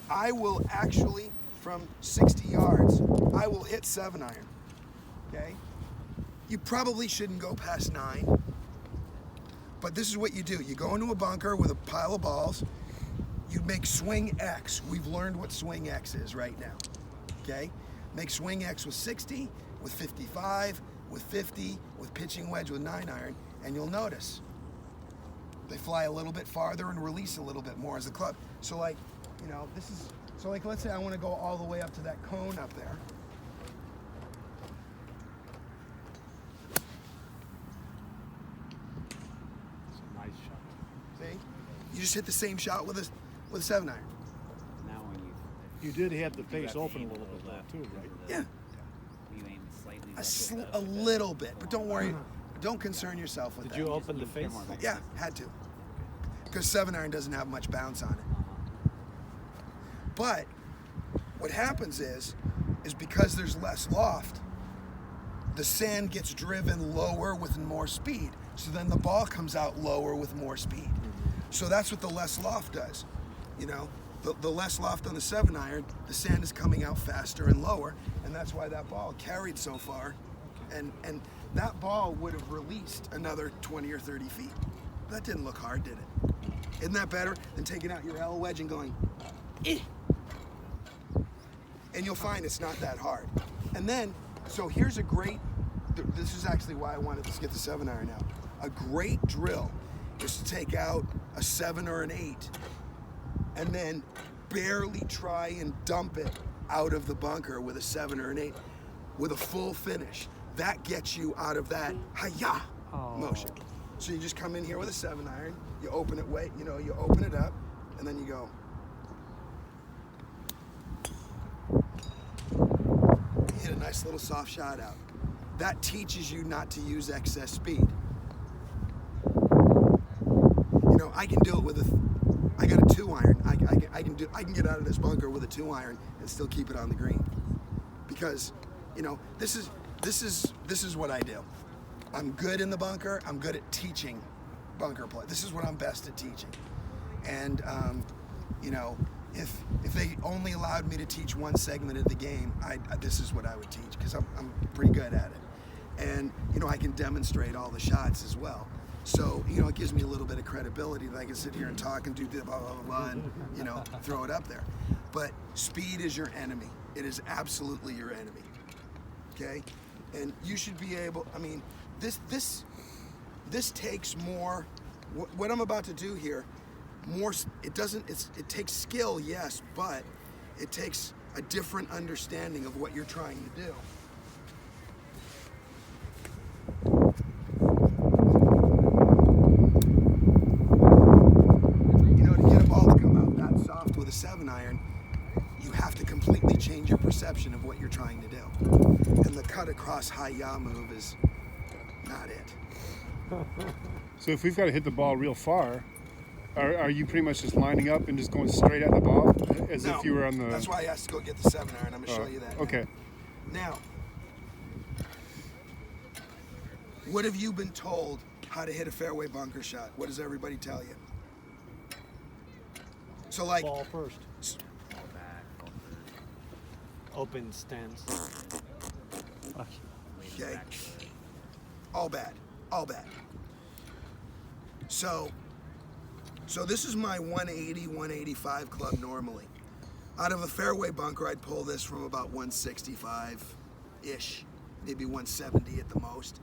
I will actually, from 60 yards, I will hit 7-iron, okay? You probably shouldn't go past 9, but this is what you do. You go into a bunker with a pile of balls, you make swing X. We've learned what swing X is right now, okay? Make swing X with 60, with 55, with 50, with pitching wedge with 9-iron, and you'll notice they fly a little bit farther and release a little bit more as a club. So like, you know, this is, so like let's say I want to go all the way up to that cone up there. It's a nice shot. See? You just hit the same shot with a 7-iron. Now when You did have the face have to open a aim little a little bit left though, too, because right? of the- Yeah. You aim slightly left A little bit, but don't worry. Don't concern yourself with Did that. you open the face? Yeah, had to. Because 7-iron doesn't have much bounce on it. But what happens is because there's less loft, the sand gets driven lower with more speed. So then the ball comes out lower with more speed. So that's what the less loft does. You know, the less loft on the 7-iron, the sand is coming out faster and lower, and that's why that ball carried so far. And that ball would have released another 20 or 30 feet. That didn't look hard, did it? Isn't that better than taking out your L wedge and going, eh? And you'll find it's not that hard. And then, so here's a great, this is actually why I wanted to get the 7-iron out. A great drill is to take out a 7 or an 8 and then barely try and dump it out of the bunker with a 7 or an 8 with a full finish. That gets you out of that hi-ya motion. So you just come in here with a 7-iron, you open it you open it up, and then you go. You hit a nice little soft shot out. That teaches you not to use excess speed. You know, I can do it with I got a 2-iron. I can get out of this bunker with a 2-iron and still keep it on the green. Because, you know, this is what I do. I'm good in the bunker. I'm good at teaching bunker play. This is what I'm best at teaching. And you know, if they only allowed me to teach one segment of the game, this is what I would teach because I'm pretty good at it. And you know, I can demonstrate all the shots as well. So you know, it gives me a little bit of credibility that I can sit here and talk and do blah blah blah, blah and you know, throw it up there. But speed is your enemy. It is absolutely your enemy. Okay, and you should be able. I mean, this takes more. What I'm about to do here, more. It takes skill, yes, but it takes a different understanding of what you're trying to do. You know, to get a ball to come out that soft with a 7-iron, you have to completely change your perception of what you're trying to do. And the cut across hi-ya move is not it. So if we've got to hit the ball real far, are you pretty much just lining up and just going straight at the ball as No, if you were on the? That's why I asked to go get the 7-iron. I'm going to show you that. Okay. Now, what have you been told how to hit a fairway bunker shot? What does everybody tell you? So like, Ball first. Fall back, fall first, Open stance. lean Okay. back to it. all bad, all bad. So this is my 180, 185 club normally. Out of a fairway bunker, I'd pull this from about 165-ish, maybe 170 at the most.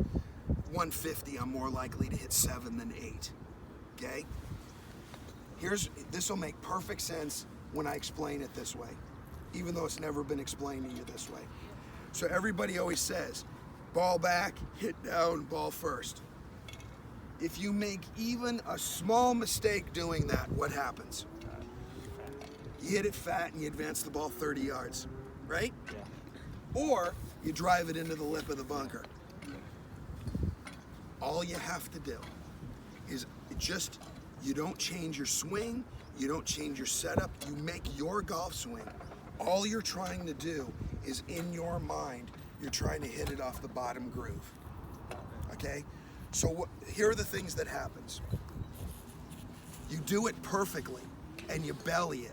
150, I'm more likely to hit 7 than 8, okay? This will make perfect sense when I explain it this way, even though it's never been explained to you this way. So everybody always says, ball back, hit down, ball first. If you make even a small mistake doing that, what happens? You hit it fat and you advance the ball 30 yards, right? Yeah. Or you drive it into the lip of the bunker. All you have to do is you don't change your swing, you don't change your setup, you make your golf swing. All you're trying to do is in your mind, you're trying to hit it off the bottom groove, okay? So here are the things that happens. You do it perfectly and you belly it.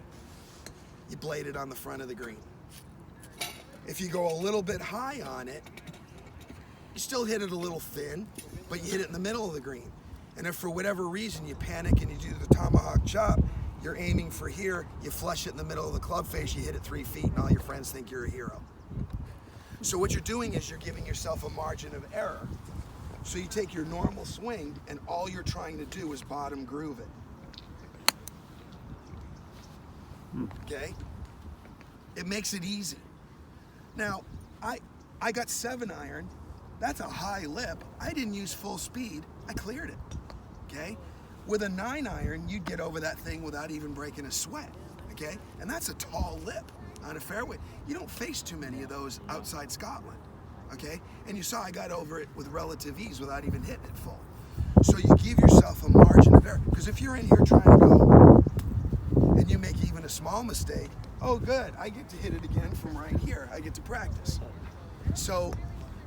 you blade it on the front of the green. If you go a little bit high on it, you still hit it a little thin, but you hit it in the middle of the green. And if for whatever reason you panic and you do the tomahawk chop, you're aiming for here, you flush it in the middle of the club face, you hit it 3 feet, and all your friends think you're a hero. So what you're doing is you're giving yourself a margin of error. So you take your normal swing, and all you're trying to do is bottom groove it. Okay? It makes it easy. Now, I got 7-iron. That's a high lip. I didn't use full speed. I cleared it. Okay? With a 9-iron, you'd get over that thing without even breaking a sweat. Okay? And that's a tall lip on a fairway. You don't face too many of those outside Scotland. Okay? And you saw I got over it with relative ease without even hitting it full. So you give yourself a margin of error. Because if you're in here trying to go and you make even a small mistake, oh good, I get to hit it again from right here. I get to practice. So,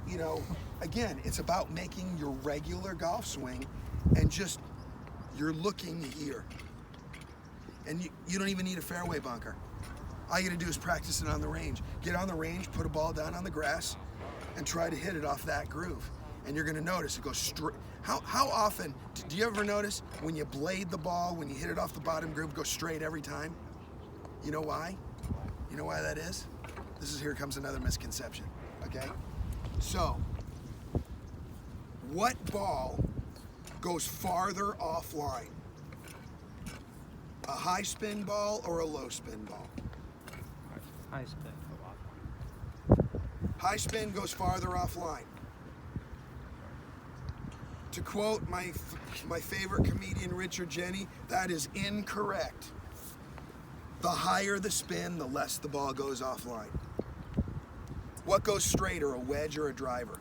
you know, again, it's about making your regular golf swing and just, you're looking here. And you don't even need a fairway bunker. All you gotta do is practice it on the range. Get on the range, put a ball down on the grass, and try to hit it off that groove. And you're gonna notice it goes straight. How often, do you ever notice when you blade the ball, when you hit it off the bottom groove, it goes straight every time? You know why? You know why that is? Here comes another misconception, okay? So, what ball goes farther offline? A high spin ball or a low spin ball? High spin. High spin goes farther offline. To quote my favorite comedian, Richard Jenny, that is incorrect. The higher the spin, the less the ball goes offline. What goes straighter, a wedge or a driver?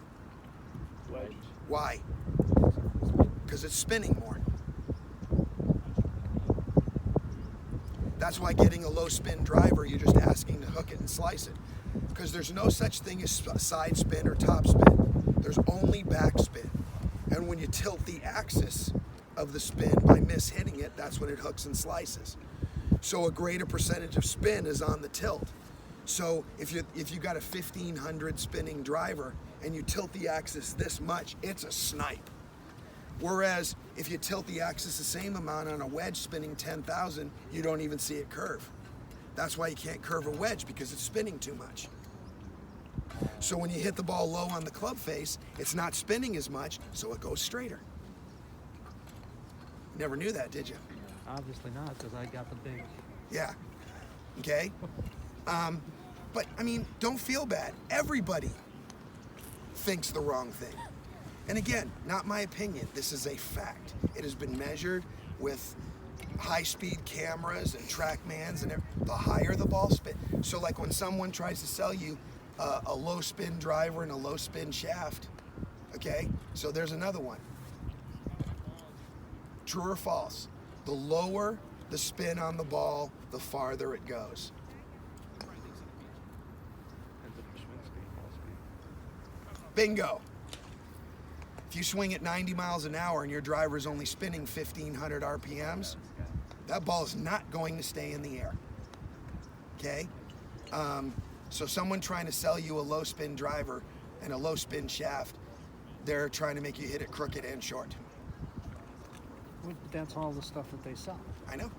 Wedge. Why? Because it's spinning more. That's why getting a low spin driver, you're just asking to hook it and slice it. Because there's no such thing as side spin or top spin. There's only back spin. And when you tilt the axis of the spin by mishitting it, that's when it hooks and slices. So a greater percentage of spin is on the tilt. So if you got a 1500 spinning driver and you tilt the axis this much, it's a snipe. Whereas if you tilt the axis the same amount on a wedge spinning 10,000, you don't even see it curve. That's why you can't curve a wedge, because it's spinning too much. So when you hit the ball low on the club face, it's not spinning as much, so it goes straighter. Never knew that, did you? Obviously not, because I got the big. Yeah. Okay. But I mean, don't feel bad. Everybody thinks the wrong thing. And again, not my opinion. This is a fact. It has been measured with high-speed cameras and TrackMans, and the higher the ball spin. So like when someone tries to sell you a low spin driver and a low spin shaft, okay? So there's another one. True or false? The lower the spin on the ball, the farther it goes. Bingo. If you swing at 90 miles an hour and your driver is only spinning 1,500 RPMs, that ball is not going to stay in the air. Okay? So someone trying to sell you a low spin driver and a low spin shaft, they're trying to make you hit it crooked and short. Well, that's all the stuff that they sell. I know.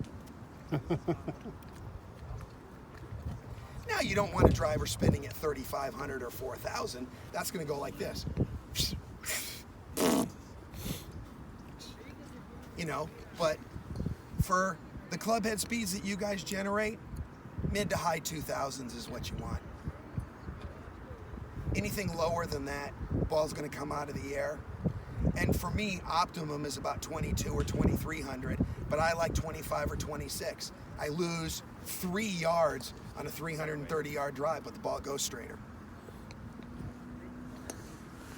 Now you don't want a driver spinning at 3,500 or 4,000. That's going to go like this. You know, but for the club head speeds that you guys generate, mid to high 2000s is what you want. Anything lower than that, ball's going to come out of the air. And for me, optimum is about 22 or 2300, but I like 25 or 26. I lose 3 yards on a 330-yard drive, but the ball goes straighter.